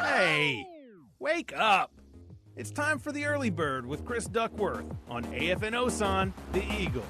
Hey, wake up! It's time for the Early Bird with Chris Duckworth on AFN-OSN, The Eagle.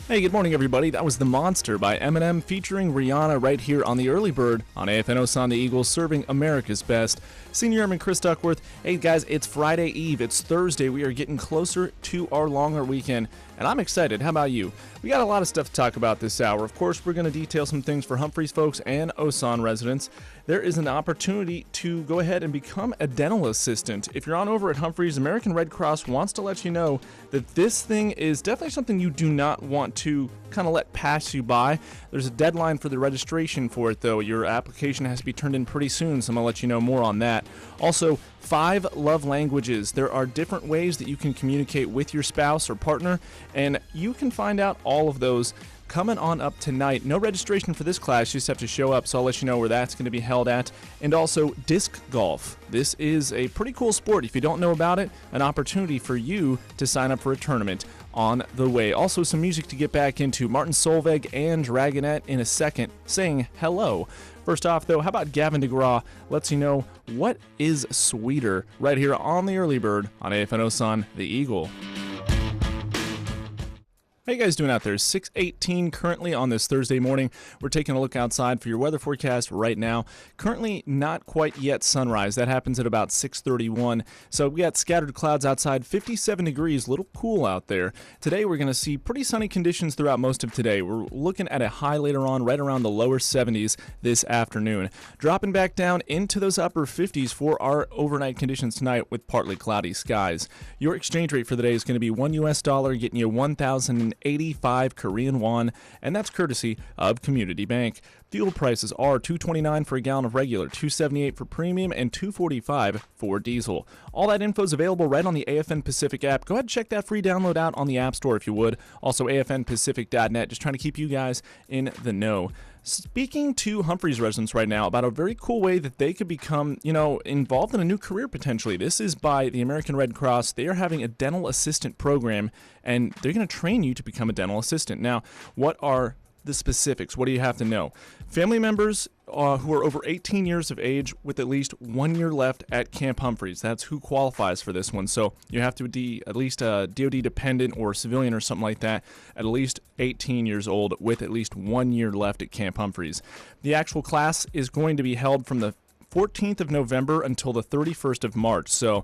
Hey, good morning, everybody. That was The Monster by Eminem featuring Rihanna right here on the Early Bird on AFN-OSN, The Eagle, serving America's best. Senior Airman Chris Duckworth. Hey, guys, it's Friday Eve. It's Thursday. We are getting closer to our longer weekend, and I'm excited. How about you? We got a lot of stuff to talk about this hour. Of course, we're going to detail some things for Humphreys folks and OSN residents. There is an opportunity to go ahead and become a dental assistant. If you're on over at Humphreys, American Red Cross wants to let you know that this thing is definitely something you do not want to kind of let pass you by. There's a deadline for the registration for it, though. Your application has to be turned in pretty soon, so I'm going to let you know more on that. Also, 5 love languages. There are different ways that you can communicate with your spouse or partner, and you can find out all of those coming on up tonight. No registration for this class, you just have to show up, so I'll let you know where that's going to be held at. And also, disc golf. This is a pretty cool sport. If you don't know about it, an opportunity for you to sign up for a tournament on the way. Also, some music to get back into. Martin Solveig and Dragonette in a second saying hello. First off, though, how about Gavin DeGraw lets you know what is sweeter right here on the Early Bird on AFN-OSN, The Eagle. How you guys doing out there? 6:18 currently on this Thursday morning. We're taking a look outside for your weather forecast right now. Currently not quite yet sunrise. That happens at about 6:31. So we got scattered clouds outside, 57 degrees, a little cool out there. Today we're going to see pretty sunny conditions throughout most of today. We're looking at a high later on right around the lower 70s this afternoon. Dropping back down into those upper 50s for our overnight conditions tonight with partly cloudy skies. Your exchange rate for the day is going to be $1 getting you 1,085 Korean won, and that's courtesy of Community Bank. Fuel prices are $2.29 for a gallon of regular, $2.78 for premium, and $2.45 for diesel. All that info is available right on the AFN Pacific app. Go ahead and check that free download out on the App Store if you would. Also, afnpacific.net, just trying to keep you guys in the know. Speaking to Humphreys residents right now about a very cool way that they could become, involved in a new career potentially. This is by the American Red Cross. They are having a dental assistant program, and they're going to train you to become a dental assistant. Now, what are the specifics? What do you have to know? Family members who are over 18 years of age with at least 1 year left at Camp Humphreys. That's who qualifies for this one. So you have to be at least a DoD dependent or civilian or something like that, at least 18 years old with at least 1 year left at Camp Humphreys. The actual class is going to be held from the 14th of November until the 31st of March. So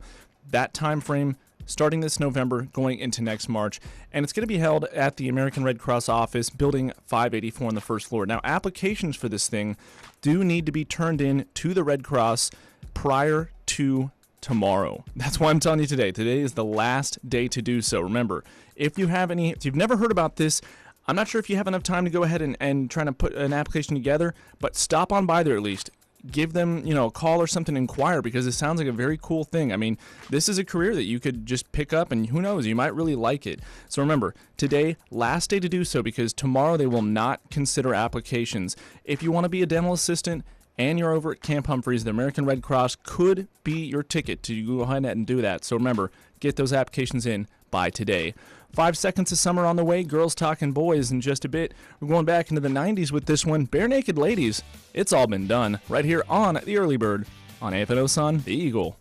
that time frame starting this November, going into next March, and it's going to be held at the American Red Cross office, building 584 on the first floor. Now, applications for this thing do need to be turned in to the Red Cross prior to tomorrow. That's why I'm telling you today. Today is the last day to do so. Remember, if you've never heard about this, I'm not sure if you have enough time to go ahead and try to put an application together, but stop on by there at least. Give them, a call or something, inquire, because it sounds like a very cool thing. I mean, this is a career that you could just pick up, and who knows, you might really like it. So remember, today, last day to do so, because tomorrow they will not consider applications. If you want to be a dental assistant and you're over at Camp Humphreys, the American Red Cross could be your ticket to go ahead and do that. So remember, get those applications in by today. 5 seconds of summer on the way. Girls Talking Boys in just a bit. We're going back into the 90s with this one. Bare Naked Ladies. It's all been done right here on the Early Bird on AFN-OSN, The Eagle.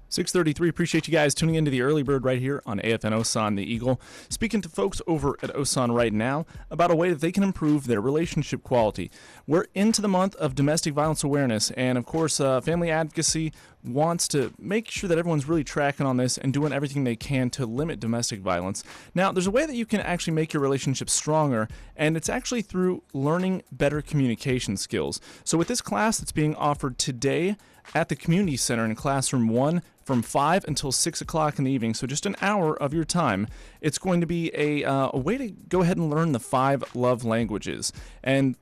6:33. Appreciate you guys tuning into the Early Bird right here on AFN-OSN, The Eagle. Speaking to folks over at OSN right now about a way that they can improve their relationship quality. We're into the month of domestic violence awareness, and of course, family advocacy wants to make sure that everyone's really tracking on this and doing everything they can to limit domestic violence. Now, there's a way that you can actually make your relationship stronger, and it's actually through learning better communication skills. So with this class that's being offered today at the Community Center in Classroom 1 from 5 until 6 o'clock in the evening, so just an hour of your time, it's going to be a way to go ahead and learn the 5 love languages. And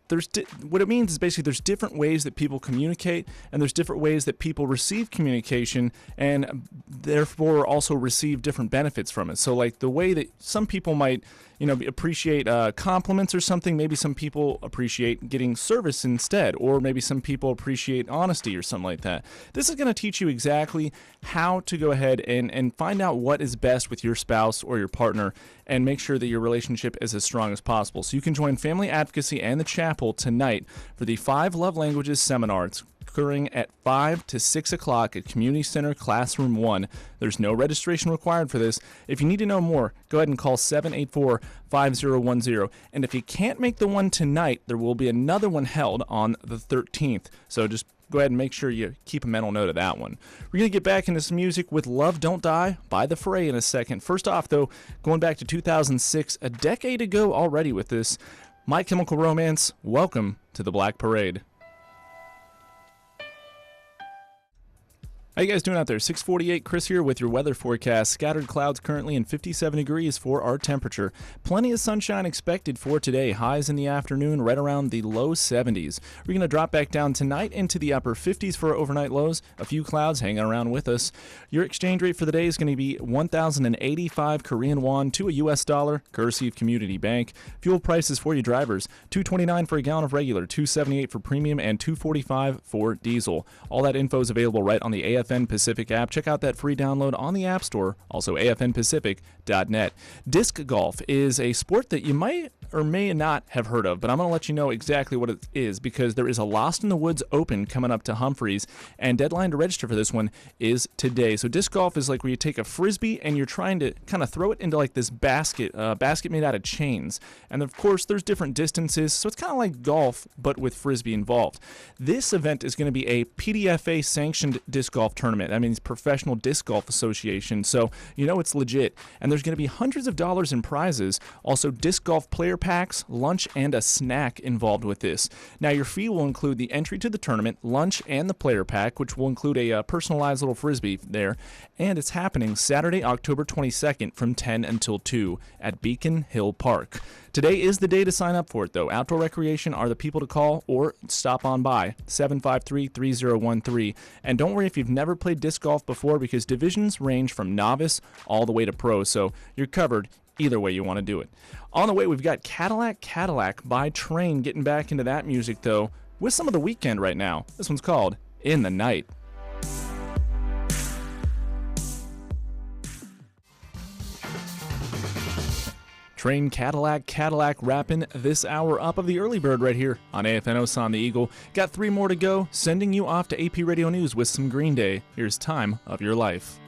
what it means is basically there's different ways that people communicate, and there's different ways that people receive communication, and therefore also receive different benefits from it. So like the way that some people might appreciate compliments or something. Maybe some people appreciate getting service instead, or maybe some people appreciate honesty or something like that. This is going to teach you exactly how to go ahead and find out what is best with your spouse or your partner and make sure that your relationship is as strong as possible. So you can join Family Advocacy and the Chapel tonight for the 5 Love Languages Seminar. It's occurring at 5 to 6 o'clock at Community Center Classroom 1. There's no registration required for this. If you need to know more, go ahead and call 784-5010. And if you can't make the one tonight, there will be another one held on the 13th. So just go ahead and make sure you keep a mental note of that one. We're going to get back into some music with Love Don't Die by The Fray in a second. First off, though, going back to 2006, a decade ago already with this, My Chemical Romance, welcome to the Black Parade. How you guys doing out there? 648 Chris here with your weather forecast. Scattered clouds currently in 57 degrees for our temperature. Plenty of sunshine expected for today. Highs in the afternoon right around the low 70s. We're going to drop back down tonight into the upper 50s for our overnight lows. A few clouds hanging around with us. Your exchange rate for the day is going to be 1,085 Korean won to a U.S. dollar, courtesy of Community Bank. Fuel prices for you drivers, $2.29 for a gallon of regular, $2.78 for premium, and $2.45 for diesel. All that info is available right on the AFN Pacific app. Check out that free download on the App Store, also afnpacific.net. Disc golf is a sport that you might or may not have heard of, but I'm going to let you know exactly what it is because there is a Lost in the Woods Open coming up to Humphreys, and deadline to register for this one is today. So disc golf is like where you take a frisbee and you're trying to kind of throw it into like this basket made out of chains. And of course, there's different distances, so it's kind of like golf, but with frisbee involved. This event is going to be a PDFA sanctioned disc golf tournament. That means Professional Disc Golf Association, so you know it's legit. And there's going to be hundreds of dollars in prizes, also disc golf player packs, lunch, and a snack involved with this. Now, your fee will include the entry to the tournament, lunch, and the player pack, which will include a personalized little frisbee there. And it's happening Saturday, October 22nd from 10 until 2 at Beacon Hill Park. Today is the day to sign up for it, though. Outdoor Recreation are the people to call or stop on by, 753-3013. And don't worry if you've never played disc golf before because divisions range from novice all the way to pro, so you're covered either way you want to do it. On the way, we've got Cadillac by Train, getting back into that music, though, with some of The Weeknd right now. This one's called In the Night. Train Cadillac wrapping this hour up of the early bird right here on AFN-OSAN The Eagle. Got 3 more to go, sending you off to AP Radio News with some Green Day. Here's Time of Your Life.